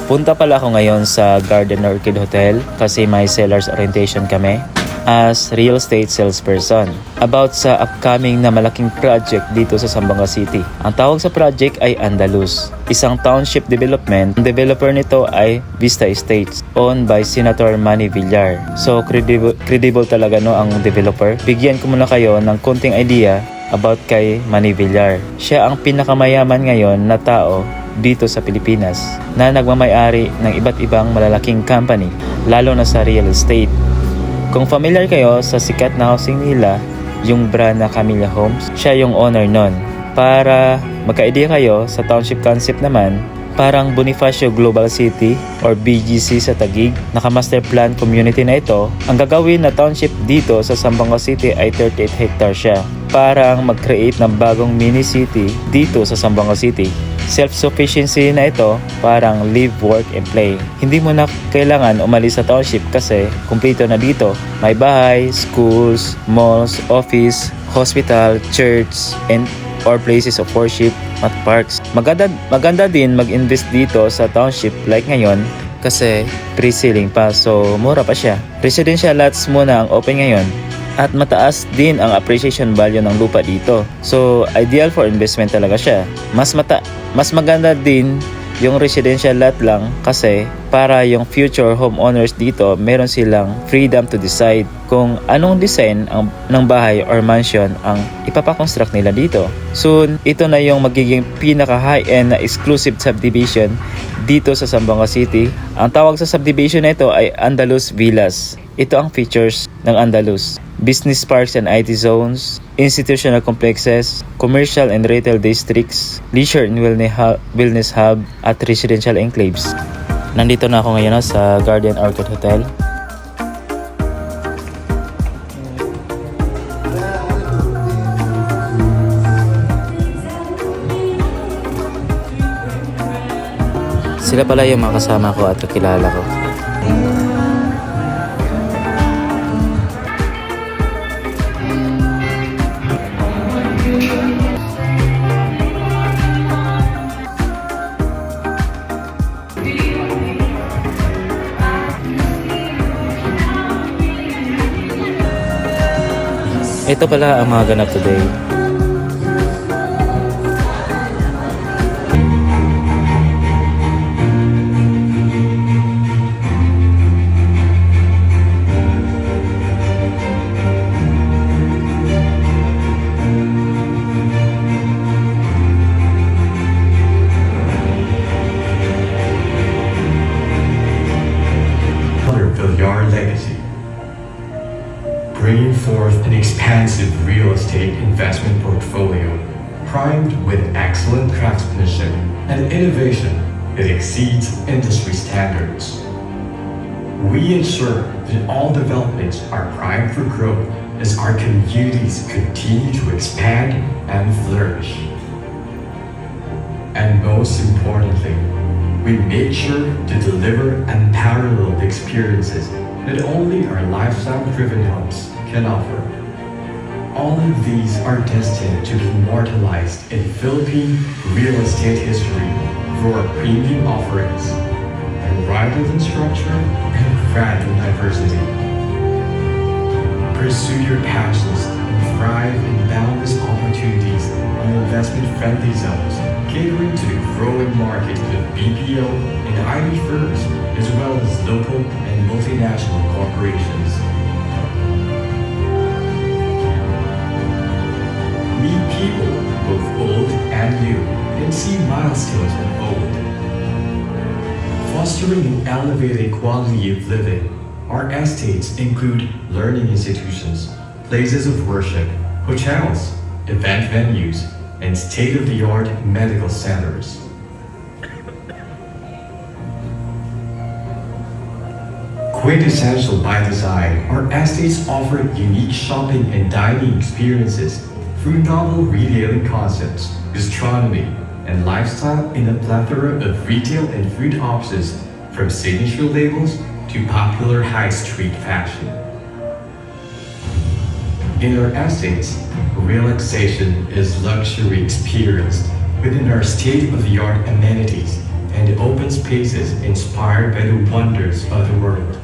Punta pala ako ngayon sa Garden Orchid Hotel kasi may seller's orientation kami as real estate salesperson about sa upcoming na malaking project dito sa Zamboanga City. Ang tawag sa project ay Andaluz, isang township development. Ang developer nito ay Vista Estates, owned by Senator Manny Villar. So credible talaga no ang developer. Bigyan ko muna kayo ng konting idea about kay Manny Villar. Siya ang pinakamayaman ngayon na tao dito sa Pilipinas na nagmamay-ari ng iba't ibang malalaking company, lalo na sa real estate. Kung familiar kayo sa sikat na housing nila, yung brand na Camilla Homes, siya yung owner nun. Para magka-idea kayo sa township concept naman, parang Bonifacio Global City or BGC sa Taguig, naka-master plan community na ito. Ang gagawin na township dito sa Zamboanga City ay 38 hectares siya. Parang mag-create ng bagong mini city dito sa Zamboanga City. Self-sufficiency na ito, parang live, work, and play. Hindi mo na kailangan umalis sa township kasi kumpleto na dito. May bahay, schools, malls, office, hospital, church, and or places of worship at parks. Maganda din mag-invest dito sa township like ngayon kasi pre-selling pa, so mura pa siya. Residential lots muna ang open ngayon at mataas din ang appreciation value ng lupa dito. So ideal for investment talaga siya. Mas maganda din yung residential lot lang kasi para yung future homeowners dito meron silang freedom to decide kung anong design ng bahay or mansion ang ipapakonstruct nila dito. Soon, ito na yung magiging pinaka high-end na exclusive subdivision dito sa Zamboanga City. Ang tawag sa subdivision na ito ay Andaluz Villas. Ito ang features ng Andaluz: business parks and IT zones, institutional complexes, commercial and retail districts, leisure and wellness hub, at residential enclaves. Nandito na ako ngayon sa Garden Orchid Hotel. Sila pala yung mga kasama ko at kakilala ko. Ito pala ang mga ganap today. Villar legacy, bringing forth an expansive real estate investment portfolio primed with excellent craftsmanship and innovation that exceeds industry standards. We ensure that all developments are primed for growth as our communities continue to expand and flourish. And most importantly, we make sure to deliver unparalleled experiences that only our lifestyle-driven hubs can offer. All of these are destined to be immortalized in Philippine real estate history through our premium offerings, unrivaled in structure and grand in diversity. Pursue your passions and thrive in boundless opportunities in investment-friendly zones, catering to the growing market of BPO and IT firms, as well as local and multinational corporations. Meet people, both old and new, and see milestones unfold. Fostering an elevated quality of living, our estates include learning institutions, places of worship, hotels, event venues, and state-of-the-art medical centers. Quintessential by design, our estates offer unique shopping and dining experiences through novel retailing concepts, gastronomy, and lifestyle in a plethora of retail and food options, from signature labels to popular high street fashion. In our estates, relaxation is luxury experienced within our state-of-the-art amenities and open spaces inspired by the wonders of the world.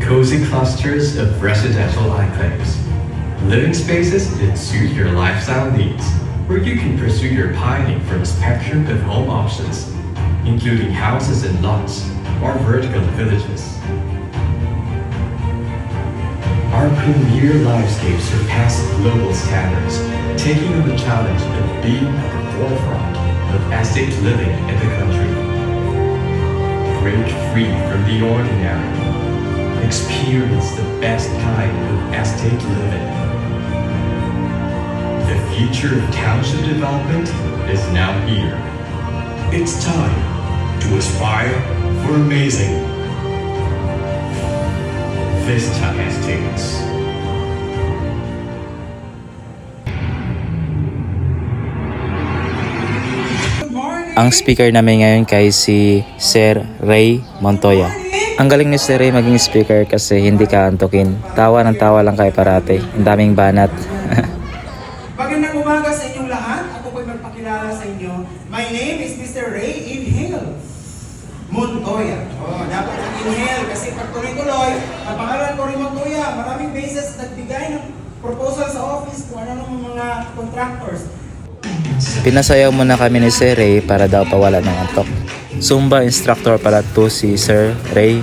Cozy clusters of residential enclaves, living spaces that suit your lifestyle needs, where you can pursue your pining from a spectrum of home options, including houses and lots or vertical villages. Our premier livescapes surpass global standards, taking on the challenge of being at the forefront of estate living in the country. Break free from the ordinary. Experience the best kind of estate living. The future of township development is now here. It's time to aspire for amazing. Vista Estates. Ang speaker namin ngayon kay si Sir Ray Montoya. Ang galing ni Sir Ray maging speaker kasi hindi ka antukin. Tawa ng tawa lang kayo parate. Ang daming banat. Magandang umaga sa inyong lahat. Ako po'y magpakilala sa inyo. My name is Mr. Ray Inhale Montoya. Dapat ang inhale kasi pag tuloy-tuloy, ang pangalan ko rin Montoya. Maraming bases nagbigay ng proposal sa office kung ano ng mga contractors. Pinasayaw muna kami ni Sir Ray para daw pawala ng antok. Zumba instructor pala to si Sir Ray.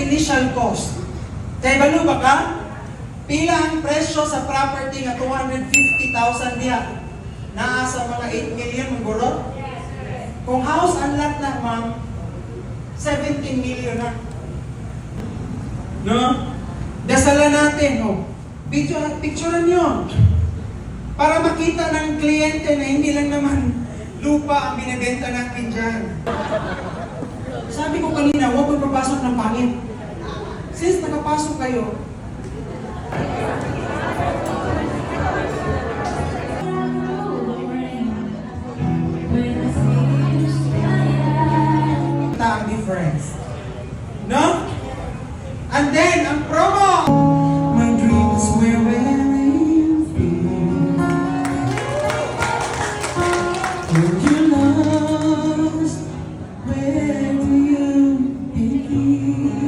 Initial cost. Kay balo ba ka? Pila ang presyo sa property nga 250,000 diya? Naa sa mga 8 million ang guro? Kung house and lot na, ma'am, 17 million na. No? Dasalan natin, oh. Picturean nyo. Para makita ng kliyente na hindi lang naman lupa ang binibenta natin dyan. Sabi ko kanina, huwag kong papasok ng pangit. Since nakapasok kayo, ang difference. No? And then, ang promo! My dreams were wearing thin. Were you lost? Where do you begin?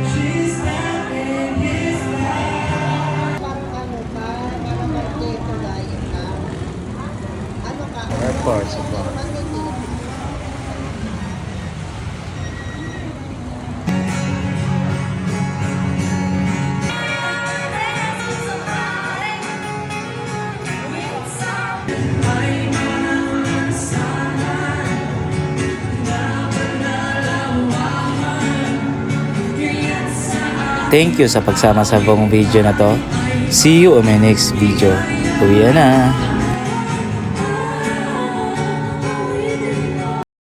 She's not in his life. Airports of Thank you sa pagsama sa buong video na to. See you on my next video. Uwi na!